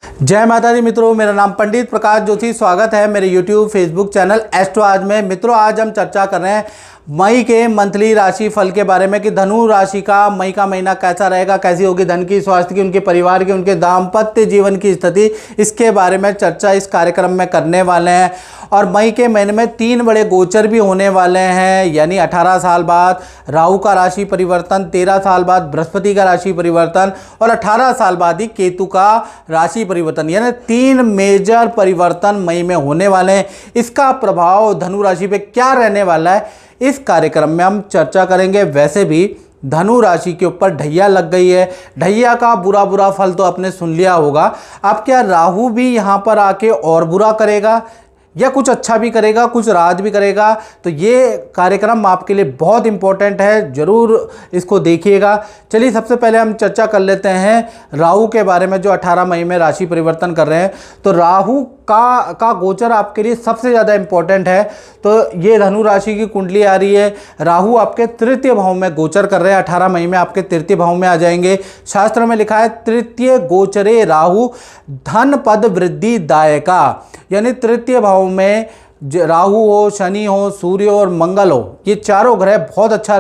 जय माता दी मित्रों, मेरा नाम पंडित प्रकाश जोशी। स्वागत है मेरे YouTube फेसबुक चैनल एस्ट्रो आज में। मित्रों, आज हम चर्चा कर रहे हैं मई के मंथली राशि फल के बारे में कि धनु राशि का मई का महीना कैसा रहेगा, कैसी होगी धन की, स्वास्थ्य की, उनके परिवार की, उनके दाम्पत्य जीवन की स्थिति, इसके बारे में चर्चा इस कार्यक्रम में करने वाले हैं। और मई के महीने में 3 बड़े गोचर भी होने वाले हैं, यानी 18 साल बाद राहु का राशि परिवर्तन, 13 साल बाद बृहस्पति का राशि परिवर्तन और 18 साल बाद ही केतु का राशि परिवर्तन, यानी 3 मेजर परिवर्तन मई में होने वाले हैं। इसका प्रभाव धनु राशि पे क्या रहने वाला है, इस कार्यक्रम में हम चर्चा करेंगे। वैसे भी धनु राशि के ऊपर ढैया लग गई है। ढैया का बुरा बुरा फल तो आपने सुन लिया होगा। अब क्या राहु भी यहाँ पर आके और बुरा करेगा या कुछ अच्छा भी करेगा, कुछ राज भी करेगा? तो ये कार्यक्रम आपके लिए बहुत इंपॉर्टेंट है, जरूर इसको देखिएगा। चलिए सबसे पहले हम चर्चा कर लेते हैं राहु के बारे में, जो 18 मई में राशि परिवर्तन कर रहे हैं। तो राहु का गोचर आपके लिए सबसे ज़्यादा इंपॉर्टेंट है। तो ये धनु राशि की कुंडली आ रही है, राहु आपके तृतीय भाव में गोचर कर रहे हैं। 18 मई में आपके तृतीय भाव में आ जाएंगे। शास्त्र में लिखा है तृतीय गोचरे राहु धन पद वृद्धि दायका, यानी तृतीय भाव में राहु हो, शनि हो, सूर्य और मंगल हो, ये चारों ग्रह बहुत अच्छा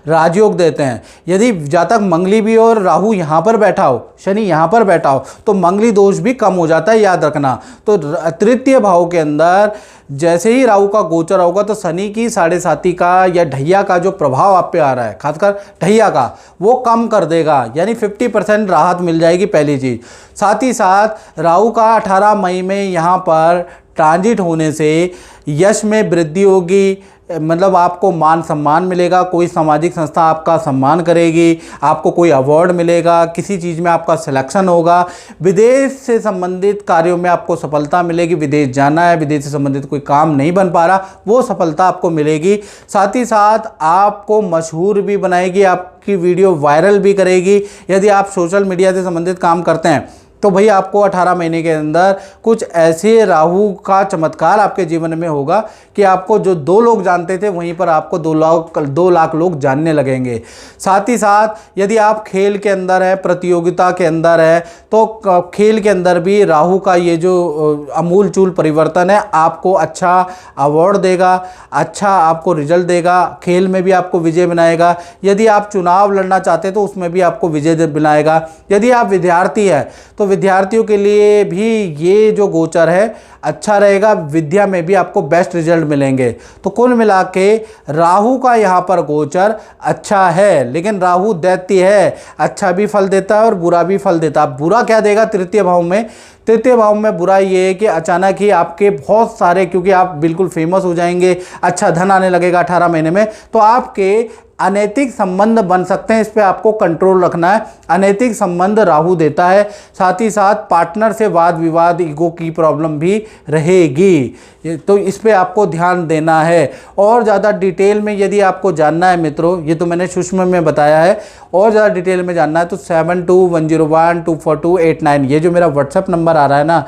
राजयोग देते हैं। यदि जातक मंगली भी हो और राहु यहाँ पर बैठा हो, शनि यहाँ पर बैठा हो, तो मंगली दोष भी कम हो जाता है, याद रखना। तो तृतीय भाव के अंदर जैसे ही राहु का गोचर होगा तो शनि की 7.5 का या ढैया का जो प्रभाव आप पे आ रहा है, खासकर ढैया का, वो कम कर देगा, यानी 50% राहत मिल जाएगी, पहली चीज़। साथ ही साथ राहु का 18 मई में यहाँ पर ट्रांजिट होने से यश में वृद्धि होगी, मतलब आपको मान सम्मान मिलेगा, कोई सामाजिक संस्था आपका सम्मान करेगी, आपको कोई अवार्ड मिलेगा, किसी चीज़ में आपका सिलेक्शन होगा, विदेश से संबंधित कार्यों में आपको सफलता मिलेगी। विदेश जाना है, विदेश से संबंधित कोई काम नहीं बन पा रहा, वो सफलता आपको मिलेगी। साथ ही साथ आपको मशहूर भी बनाएगी, आपकी वीडियो वायरल भी करेगी। यदि आप सोशल मीडिया से संबंधित काम करते हैं तो भाई आपको 18 महीने के अंदर कुछ ऐसे राहु का चमत्कार आपके जीवन में होगा कि आपको जो 2 लोग जानते थे वहीं पर आपको 2 लाख लोग जानने लगेंगे। साथ ही साथ यदि आप खेल के अंदर है, प्रतियोगिता के अंदर है, तो खेल के अंदर भी राहु का ये जो अमूलचूल परिवर्तन है आपको अच्छा अवार्ड देगा, अच्छा आपको रिजल्ट देगा, खेल में भी आपको विजय बनाएगा। यदि आप चुनाव लड़ना चाहते हैं तो उसमें भी आपको विजय बनाएगा। यदि आप विद्यार्थी हैं तो विद्यार्थियों के लिए भी ये जो गोचर है अच्छा रहेगा, विद्या में भी आपको बेस्ट रिजल्ट मिलेंगे। तो कुल मिला के राहु का यहाँ पर गोचर अच्छा है, लेकिन राहु दैत्य है, अच्छा भी फल देता है और बुरा भी फल देता है। बुरा क्या देगा? तृतीय भाव में। तृतीय भाव में बुरा ये है कि अचानक ही आपके बहुत सारे, क्योंकि आप बिल्कुल फेमस हो जाएंगे, अच्छा धन आने लगेगा 18 महीने में, तो आपके अनैतिक संबंध बन सकते हैं। इस पे आपको कंट्रोल रखना है। अनैतिक संबंध राहु देता है। साथ ही साथ पार्टनर से वाद विवाद, ईगो की प्रॉब्लम भी रहेगी, तो इस पे आपको ध्यान देना है। और ज़्यादा डिटेल में यदि आपको जानना है मित्रों, ये तो मैंने सूक्ष्म में बताया है, और ज़्यादा डिटेल में जानना है तो 7210124289, ये जो मेरा व्हाट्सएप नंबर आ रहा है ना,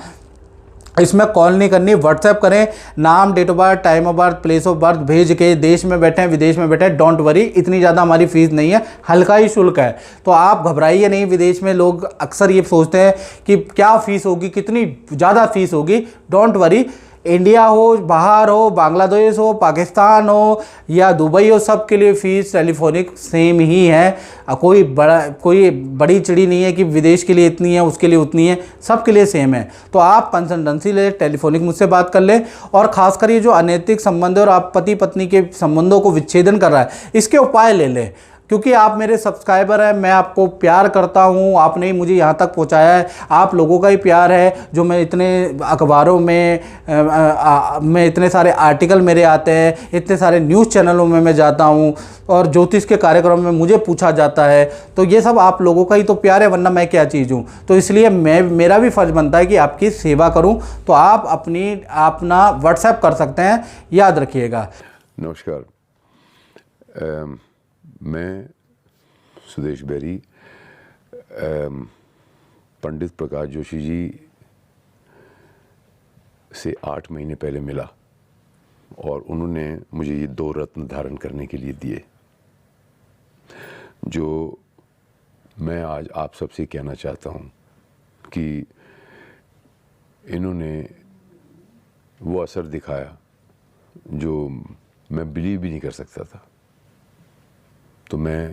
इसमें कॉल नहीं करनी, व्हाट्सएप करें। नाम, date of birth, time of birth, place of birth भेज के, देश में बैठे हैं, विदेश में बैठे हैं, डोंट वरी, इतनी ज़्यादा हमारी फीस नहीं है, हल्का ही शुल्क है, तो आप घबराइए नहीं। विदेश में लोग अक्सर ये सोचते हैं कि क्या फ़ीस होगी, कितनी ज़्यादा फीस होगी, डोंट वरी। इंडिया हो, बाहर हो, बांग्लादेश हो, पाकिस्तान हो या दुबई हो, सब के लिए फ़ीस टेलीफोनिक सेम ही है। कोई बड़ी चिड़ी नहीं है कि विदेश के लिए इतनी है, उसके लिए उतनी है, सब के लिए सेम है। तो आप कंसल्टेंसी ले, टेलीफोनिक मुझसे बात कर लें। और ख़ासकर ये जो अनैतिक संबंध है और आप पति पत्नी के संबंधों को विच्छेदन कर रहा है, इसके उपाय ले लें, क्योंकि आप मेरे सब्सक्राइबर हैं, मैं आपको प्यार करता हूं, आपने ही मुझे यहां तक पहुंचाया है, आप लोगों का ही प्यार है जो मैं इतने अखबारों में मैं इतने सारे आर्टिकल मेरे आते हैं, इतने सारे न्यूज़ चैनलों में मैं जाता हूं और ज्योतिष के कार्यक्रम में मुझे पूछा जाता है। तो ये सब आप लोगों का ही तो प्यार है, वरना मैं क्या चीज़ हूँ। तो इसलिए मेरा भी फ़र्ज़ बनता है कि आपकी सेवा करूँ। तो आप अपना व्हाट्सएप कर सकते हैं, याद रखिएगा। नमस्कार, मैं सुदेश बेरी पंडित प्रकाश जोशी जी से 8 महीने पहले मिला और उन्होंने मुझे ये 2 रत्न धारण करने के लिए दिए, जो मैं आज आप सबसे कहना चाहता हूँ कि इन्होंने वो असर दिखाया जो मैं बिलीव भी नहीं कर सकता था। तो मैं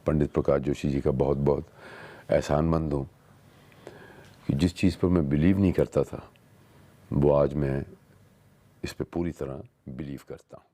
पंडित प्रकाश जोशी जी का बहुत बहुत एहसानमंद हूँ कि जिस चीज़ पर मैं बिलीव नहीं करता था वो आज मैं इस पे पूरी तरह बिलीव करता हूँ।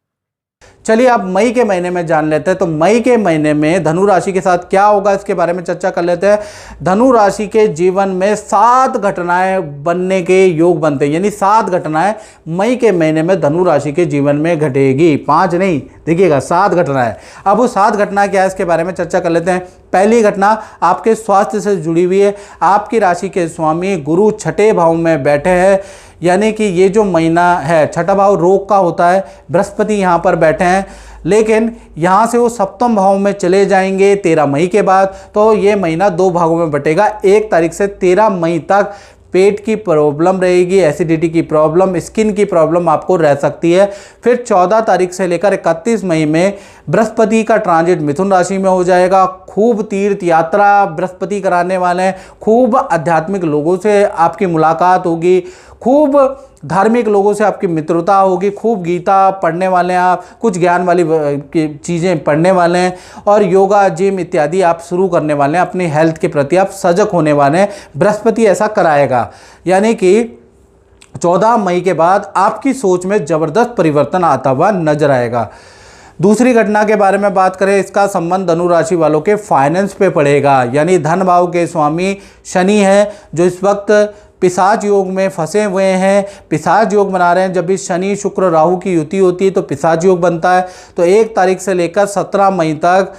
चलिए अब मई के महीने में जान लेते हैं। तो मई के महीने में धनु राशि के साथ क्या होगा इसके बारे में चर्चा कर लेते हैं। धनु राशि के जीवन में 7 घटनाएं बनने के योग बनते हैं, यानी 7 घटनाएं मई के महीने में धनु राशि के जीवन में घटेगी। 5 नहीं, देखिएगा 7 घटनाएं। अब वो 7 घटना क्या है इसके बारे में चर्चा कर लेते हैं। पहली घटना आपके स्वास्थ्य से जुड़ी हुई है। आपकी राशि के स्वामी गुरु छठे भाव में बैठे हैं, यानी कि ये जो महीना है छठा भाव रोग का होता है, बृहस्पति यहाँ पर बैठे हैं, लेकिन यहाँ से वो सप्तम भाव में चले जाएंगे 13 मई के बाद। तो ये महीना 2 भागों में बटेगा। 1 तारीख से 13 मई तक पेट की प्रॉब्लम रहेगी, एसिडिटी की प्रॉब्लम, स्किन की प्रॉब्लम आपको रह सकती है। फिर 14 तारीख से लेकर 31 मई में बृहस्पति का ट्रांजिट मिथुन राशि में हो जाएगा। खूब तीर्थ यात्रा बृहस्पति कराने वाले हैं, खूब आध्यात्मिक लोगों से आपकी मुलाकात होगी, खूब धार्मिक लोगों से आपकी मित्रता होगी, खूब गीता पढ़ने वाले हैं आप, कुछ ज्ञान वाली चीज़ें पढ़ने वाले हैं और योगा जिम इत्यादि आप शुरू करने वाले हैं। अपनी हेल्थ के प्रति आप सजग होने वाले हैं। बृहस्पति ऐसा कराएगा, यानी कि 14 मई के बाद आपकी सोच में ज़बरदस्त परिवर्तन आता हुआ नजर आएगा। दूसरी घटना के बारे में बात करें, इसका संबंध धनु राशि वालों के फाइनेंस पे पड़ेगा, यानी धन भाव के स्वामी शनि है जो इस वक्त पिशाच योग में फंसे हुए हैं, पिशाच योग बना रहे हैं। जब भी शनि शुक्र राहु की युति होती है तो पिशाच योग बनता है। तो 1 तारीख से लेकर 17 मई तक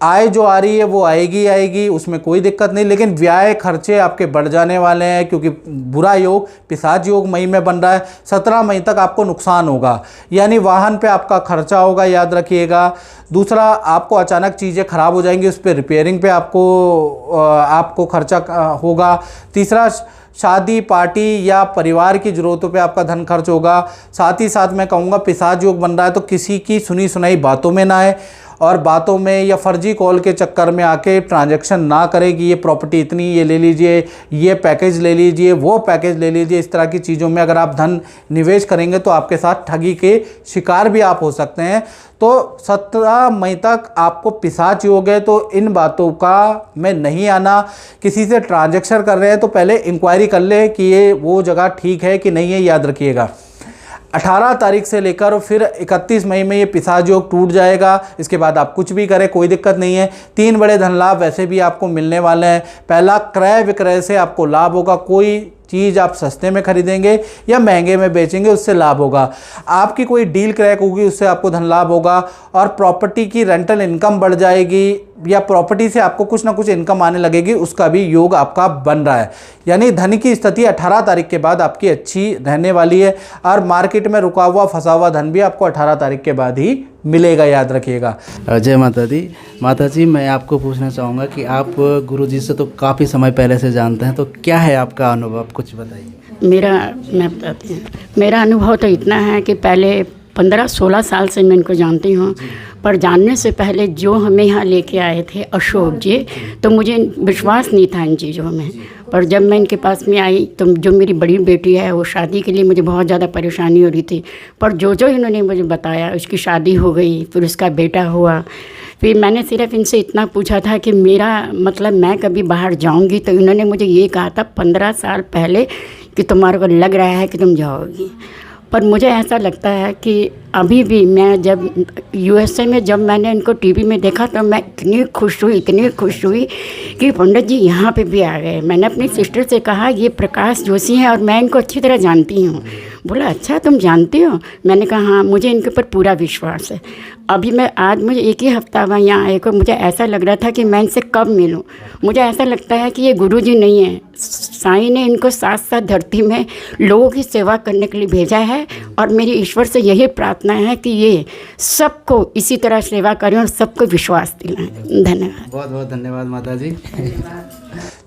आय जो आ रही है वो आएगी, उसमें कोई दिक्कत नहीं, लेकिन व्यय खर्चे आपके बढ़ जाने वाले हैं क्योंकि बुरा योग पिशाच योग मई में बन रहा है। 17 मई तक आपको नुकसान होगा, यानी वाहन पे आपका खर्चा होगा, याद रखिएगा। दूसरा, आपको अचानक चीज़ें खराब हो जाएंगी, उस पर रिपेयरिंग पे आपको खर्चा होगा। तीसरा, शादी पार्टी या परिवार की ज़रूरतों पे आपका धन खर्च होगा। साथ ही साथ मैं कहूँगा पिशाच योग बन रहा है तो किसी की सुनी सुनाई बातों में ना आए और बातों में या फर्जी कॉल के चक्कर में आके ट्रांजैक्शन ना करें कि ये प्रॉपर्टी इतनी, ये ले लीजिए, ये पैकेज ले लीजिए, वो पैकेज ले लीजिए। इस तरह की चीज़ों में अगर आप धन निवेश करेंगे तो आपके साथ ठगी के शिकार भी आप हो सकते हैं। तो 17 मई तक आपको पिशाच योग है, तो इन बातों का में नहीं आना। किसी से ट्रांजैक्शन कर रहे हैं तो पहले इंक्वायरी कर ले कि ये वो जगह ठीक है कि नहीं है, याद रखिएगा। 18 तारीख से लेकर फिर 31 मई में ये पिशाच योग टूट जाएगा। इसके बाद आप कुछ भी करें कोई दिक्कत नहीं है। 3 बड़े धन लाभ वैसे भी आपको मिलने वाले हैं। पहला, क्रय विक्रय से आपको लाभ होगा। कोई चीज़ आप सस्ते में खरीदेंगे या महंगे में बेचेंगे उससे लाभ होगा। आपकी कोई डील क्रैक होगी उससे आपको धन लाभ होगा। और प्रॉपर्टी की रेंटल इनकम बढ़ जाएगी या प्रॉपर्टी से आपको कुछ ना कुछ इनकम आने लगेगी, उसका भी योग आपका बन रहा है। यानी धन की स्थिति 18 तारीख के बाद आपकी अच्छी रहने वाली है। और मार्केट में रुका हुआ फंसा हुआ धन भी आपको 18 तारीख के बाद ही मिलेगा, याद रखिएगा। जय माता दी। माता जी, मैं आपको पूछना चाहूँगा कि आप गुरु जी से तो काफ़ी समय पहले से जानते हैं, तो क्या है आपका अनुभव, कुछ बताइए। मैं बताती हूँ। मेरा अनुभव तो इतना है कि पहले 15-16 साल से मैं इनको जानती हूँ, पर जानने से पहले जो हमें यहाँ लेके आए थे अशोक जी, तो मुझे विश्वास नहीं था इन चीज़ों में। पर जब मैं इनके पास में आई तो जो मेरी बड़ी बेटी है वो शादी के लिए मुझे बहुत ज़्यादा परेशानी हो रही थी, पर जो इन्होंने मुझे बताया, उसकी शादी हो गई, फिर उसका बेटा हुआ। फिर मैंने सिर्फ इनसे इतना पूछा था कि मेरा मतलब मैं कभी बाहर जाऊंगी, तो इन्होंने मुझे ये कहा था 15 साल पहले कि तुम्हारे को लग रहा है कि तुम जाओगी। पर मुझे ऐसा लगता है कि अभी भी मैं जब यूएसए में जब मैंने इनको टीवी में देखा तो मैं इतनी खुश हुई कि पंडित जी यहाँ पे भी आ गए। मैंने अपनी सिस्टर से कहा ये प्रकाश जोशी हैं और मैं इनको अच्छी तरह जानती हूँ। बोला अच्छा तुम जानती हो? मैंने कहा हाँ, मुझे इनके ऊपर पूरा विश्वास है। अभी आज मुझे 1 ही हफ्ता हुआ यहाँ आए को, मुझे ऐसा लग रहा था कि मैं इनसे कब मिलूँ। मुझे ऐसा लगता है कि ये गुरुजी नहीं है, साईं ने इनको साथ साथ धरती में लोगों की सेवा करने के लिए भेजा है। और मेरी ईश्वर से यही प्रार्थना है कि ये सबको इसी तरह सेवा करें और सबको विश्वास दिलाएं। धन्यवाद। बहुत बहुत धन्यवाद माता जी।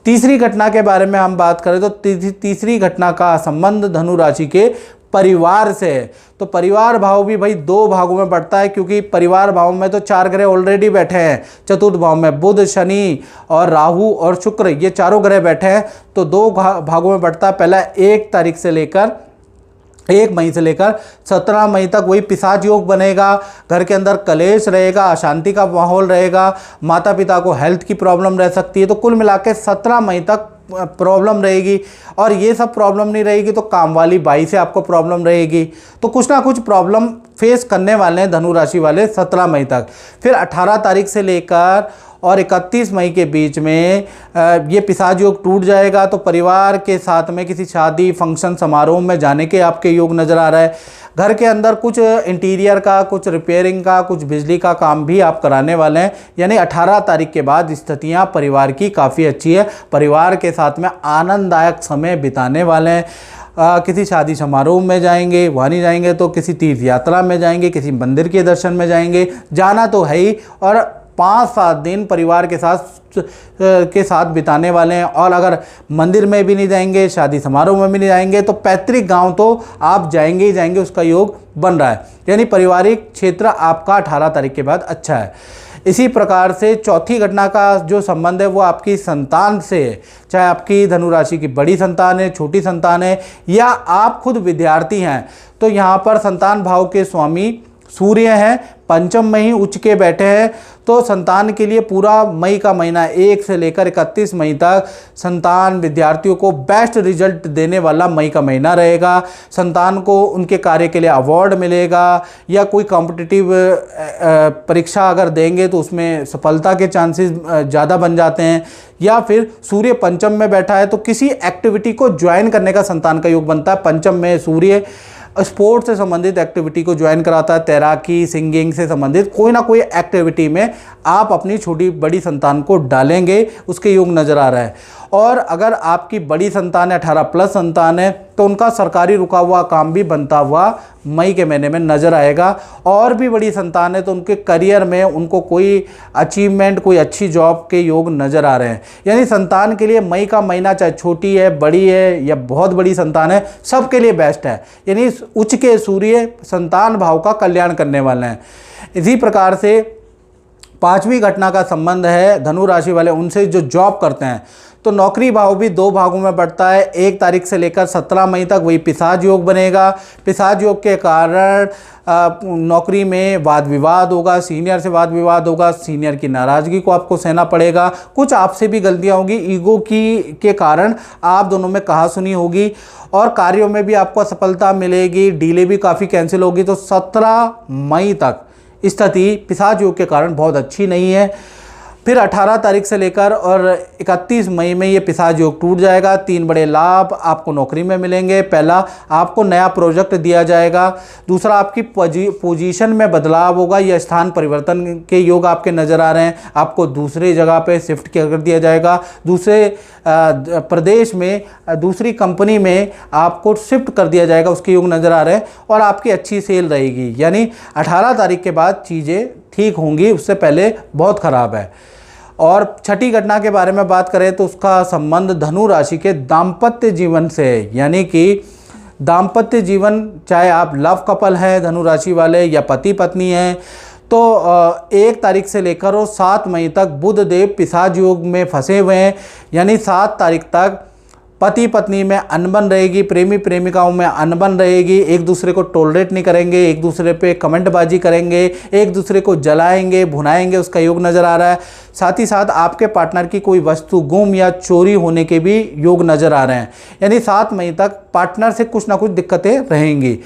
तीसरी घटना के बारे में हम बात करें तो तीसरी घटना का संबंध धनु राशि के परिवार से है। तो परिवार भाव भी भाई 2 भागों में बढ़ता है, क्योंकि परिवार भाव में तो 4 ग्रह ऑलरेडी बैठे हैं। चतुर्थ भाव में बुध, शनि और राहु और शुक्र, ये चारों ग्रह बैठे हैं। तो 2 भागों में बढ़ता है। पहला 1 मई से लेकर 17 मई तक वही पिशाच योग बनेगा। घर के अंदर कलेश रहेगा, अशांति का माहौल रहेगा, माता पिता को हेल्थ की प्रॉब्लम रह सकती है। तो कुल मिला के 17 मई तक प्रॉब्लम रहेगी। और ये सब प्रॉब्लम नहीं रहेगी तो काम वाली बाई से आपको प्रॉब्लम रहेगी। तो कुछ ना कुछ प्रॉब्लम फेस करने वाले हैं धनु राशि वाले 17 मई तक। फिर 18 तारीख से लेकर और 31 मई के बीच में ये पिशाच योग टूट जाएगा। तो परिवार के साथ में किसी शादी, फंक्शन, समारोह में जाने के आपके योग नज़र आ रहा है। घर के अंदर कुछ इंटीरियर का, कुछ रिपेयरिंग का, कुछ बिजली का काम भी आप कराने वाले हैं। यानी 18 तारीख के बाद स्थितियां परिवार की काफ़ी अच्छी है। परिवार के साथ में आनंददायक समय बिताने वाले हैं। किसी शादी समारोह में जाएंगे, वहाँ नहीं जाएंगे तो किसी तीर्थ यात्रा में जाएंगे, किसी मंदिर के दर्शन में जाएंगे, जाना तो है ही। और 5-7 दिन परिवार के साथ बिताने वाले हैं। और अगर मंदिर में भी नहीं जाएंगे, शादी समारोह में भी नहीं जाएंगे, तो पैतृक गांव तो आप जाएंगे ही जाएंगे, उसका योग बन रहा है। यानी पारिवारिक क्षेत्र आपका 18 तारीख के बाद अच्छा है। इसी प्रकार से चौथी घटना का जो संबंध है वो आपकी संतान से है। चाहे आपकी धनु राशि की बड़ी संतान है, छोटी संतान है, या आप खुद विद्यार्थी हैं, तो यहाँ पर संतान भाव के स्वामी सूर्य हैं, पंचम में ही उच्च के बैठे हैं। तो संतान के लिए पूरा मई का महीना 1 से लेकर 31 मई तक संतान विद्यार्थियों को बेस्ट रिजल्ट देने वाला मई का महीना रहेगा। संतान को उनके कार्य के लिए अवार्ड मिलेगा, या कोई कॉम्पिटिटिव परीक्षा अगर देंगे तो उसमें सफलता के चांसेस ज़्यादा बन जाते हैं। या फिर सूर्य पंचम में बैठा है तो किसी एक्टिविटी को ज्वाइन करने का संतान का योग बनता है। पंचम में सूर्य स्पोर्ट्स से संबंधित एक्टिविटी को ज्वाइन कराता है। तैराकी, सिंगिंग से संबंधित कोई ना कोई एक्टिविटी में आप अपनी छोटी बड़ी संतान को डालेंगे, उसके योग नज़र आ रहा है। और अगर आपकी बड़ी संतान है, 18+ संतान है, तो उनका सरकारी रुका हुआ काम भी बनता हुआ मई के महीने में नज़र आएगा। और भी बड़ी संतान है तो उनके करियर में उनको कोई अचीवमेंट, कोई अच्छी जॉब के योग नज़र आ रहे हैं। यानी संतान के लिए मई का महीना चाहे छोटी है, बड़ी है या बहुत बड़ी संतान है, सबके लिए बेस्ट है। यानी उच्च के सूर्य संतान भाव का कल्याण करने वाले हैं। इसी प्रकार से 5वीं घटना का संबंध है धनु राशि वाले उनसे जो जॉब करते हैं। तो नौकरी भाव भी 2 भागों में बढ़ता है। 1 तारीख से लेकर 17 मई तक वही पिशाच योग बनेगा। पिशाच योग के कारण नौकरी में वाद विवाद होगा, सीनियर से वाद विवाद होगा, सीनियर की नाराज़गी को आपको सहना पड़ेगा। कुछ आपसे भी गलतियां होगी, ईगो के कारण आप दोनों में कहासुनी होगी। और कार्यों में भी आपको असफलता मिलेगी, डीले भी काफ़ी कैंसिल होगी। तो 17 मई तक स्थिति पिशाच योग के कारण बहुत अच्छी नहीं है। फिर 18 तारीख से लेकर और 31 मई में ये पिशाच योग टूट जाएगा। 3 बड़े लाभ आपको नौकरी में मिलेंगे। पहला, आपको नया प्रोजेक्ट दिया जाएगा। दूसरा, आपकी पोजीशन में बदलाव होगा या स्थान परिवर्तन के योग आपके नज़र आ रहे हैं। आपको दूसरी जगह पे शिफ्ट कर दिया जाएगा, दूसरे प्रदेश में, दूसरी कंपनी में आपको शिफ्ट कर दिया जाएगा, उसके योग नज़र आ रहे हैं। और आपकी अच्छी सेल रहेगी। यानी 18 तारीख के बाद चीज़ें ठीक होंगी, उससे पहले बहुत ख़राब है। और छठी घटना के बारे में बात करें तो उसका संबंध धनु राशि के दाम्पत्य जीवन से है। यानी कि दाम्पत्य जीवन, चाहे आप लव कपल हैं धनु राशि वाले या पति पत्नी हैं, तो 1 तारीख से लेकर और 7 मई तक बुध देव पिशाच योग में फंसे हुए हैं। यानी 7 तारीख तक पति पत्नी में अनबन रहेगी, प्रेमी प्रेमिकाओं में अनबन रहेगी, एक दूसरे को टॉलरेट नहीं करेंगे, एक दूसरे पे कमेंटबाजी करेंगे, एक दूसरे को जलाएंगे, भुनाएंगे, उसका योग नज़र आ रहा है। साथ ही साथ आपके पार्टनर की कोई वस्तु गुम या चोरी होने के भी योग नज़र आ रहे हैं। यानी 7 मई तक पार्टनर से कुछ ना कुछ दिक्कतें रहेंगी।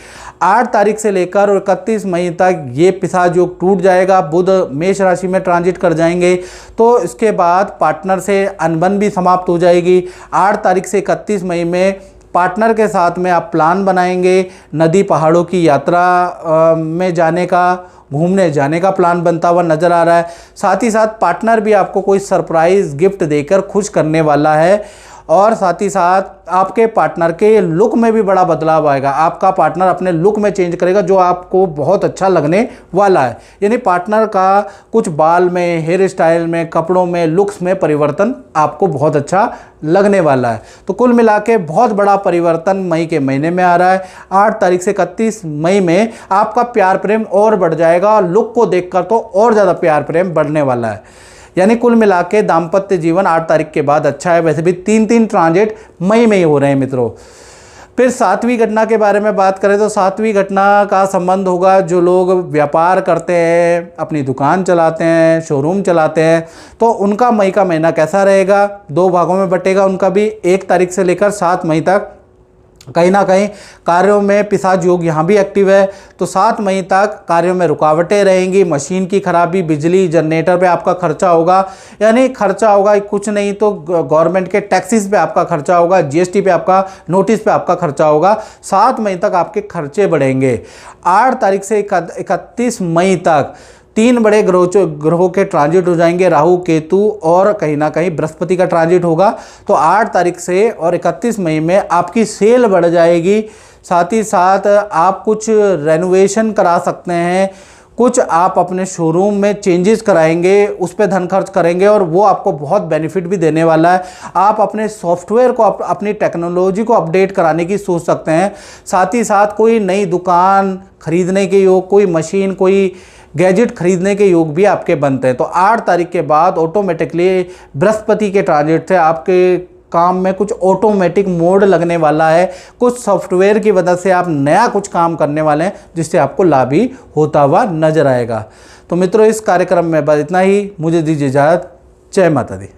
8 तारीख से लेकर और 31 मई तक ये पिशाच योग टूट जाएगा। बुध मेष राशि में ट्रांजिट कर जाएंगे, तो इसके बाद पार्टनर से अनबन भी समाप्त हो जाएगी। 8 तारीख से 31 मई में पार्टनर के साथ में आप प्लान बनाएंगे, नदी पहाड़ों की यात्रा में जाने का, घूमने जाने का प्लान बनता हुआ नज़र आ रहा है। साथ ही साथ पार्टनर भी आपको कोई सरप्राइज़ गिफ्ट देकर खुश करने वाला है। और साथ ही साथ आपके पार्टनर के लुक में भी बड़ा बदलाव आएगा। आपका पार्टनर अपने लुक में चेंज करेगा जो आपको बहुत अच्छा लगने वाला है। यानी पार्टनर का कुछ बाल में, हेयर स्टाइल में, कपड़ों में, लुक्स में परिवर्तन आपको बहुत अच्छा लगने वाला है। तो कुल मिला के बहुत बड़ा परिवर्तन मई के महीने में आ रहा है। 8 तारीख से 31 मई में आपका प्यार प्रेम और बढ़ जाएगा और लुक को देखकर तो और ज़्यादा प्यार प्रेम बढ़ने वाला है। यानी कुल मिला के दाम्पत्य जीवन 8 तारीख के बाद अच्छा है। वैसे भी 3-3 ट्रांजिट मई में ही हो रहे हैं मित्रों। फिर 7वीं घटना के बारे में बात करें तो 7वीं घटना का संबंध होगा जो लोग व्यापार करते हैं, अपनी दुकान चलाते हैं, शोरूम चलाते हैं, तो उनका मई का महीना कैसा रहेगा। 2 भागों में बटेगा उनका भी। 1 तारीख से लेकर 7 मई तक कहीं ना कहीं कार्यों में पिशाच योग यहाँ भी एक्टिव है। तो 7 मई तक कार्यों में रुकावटें रहेंगी, मशीन की खराबी, बिजली, जनरेटर पे आपका खर्चा होगा। यानी खर्चा होगा कुछ नहीं तो गवर्नमेंट के टैक्सेस पे आपका खर्चा होगा, जीएसटी पे आपका, नोटिस पे आपका खर्चा होगा। 7 मई तक आपके खर्चे बढ़ेंगे। 8 तारीख से 31 मई तक 3 बड़े ग्रहों के ट्रांजिट हो जाएंगे, राहु, केतु और कहीं ना कहीं बृहस्पति का ट्रांजिट होगा। तो 8 तारीख से और 31 मई में आपकी सेल बढ़ जाएगी। साथ ही साथ आप कुछ रेनोवेशन करा सकते हैं, कुछ आप अपने शोरूम में चेंजेस कराएंगे, उस पर धन खर्च करेंगे और वो आपको बहुत बेनिफिट भी देने वाला है। आप अपने सॉफ्टवेयर को, अपनी टेक्नोलॉजी को अपडेट कराने की सोच सकते हैं। साथ ही साथ कोई नई दुकान खरीदने के योग, कोई मशीन, कोई गैजेट खरीदने के योग भी आपके बनते हैं। तो 8 तारीख के बाद ऑटोमेटिकली बृहस्पति के ट्रांजिट से आपके काम में कुछ ऑटोमेटिक मोड लगने वाला है। कुछ सॉफ्टवेयर की वजह से आप नया कुछ काम करने वाले हैं जिससे आपको लाभ ही होता हुआ नजर आएगा। तो मित्रों, इस कार्यक्रम में बस इतना ही। मुझे दीजिए इजाज़त। जय माता दी।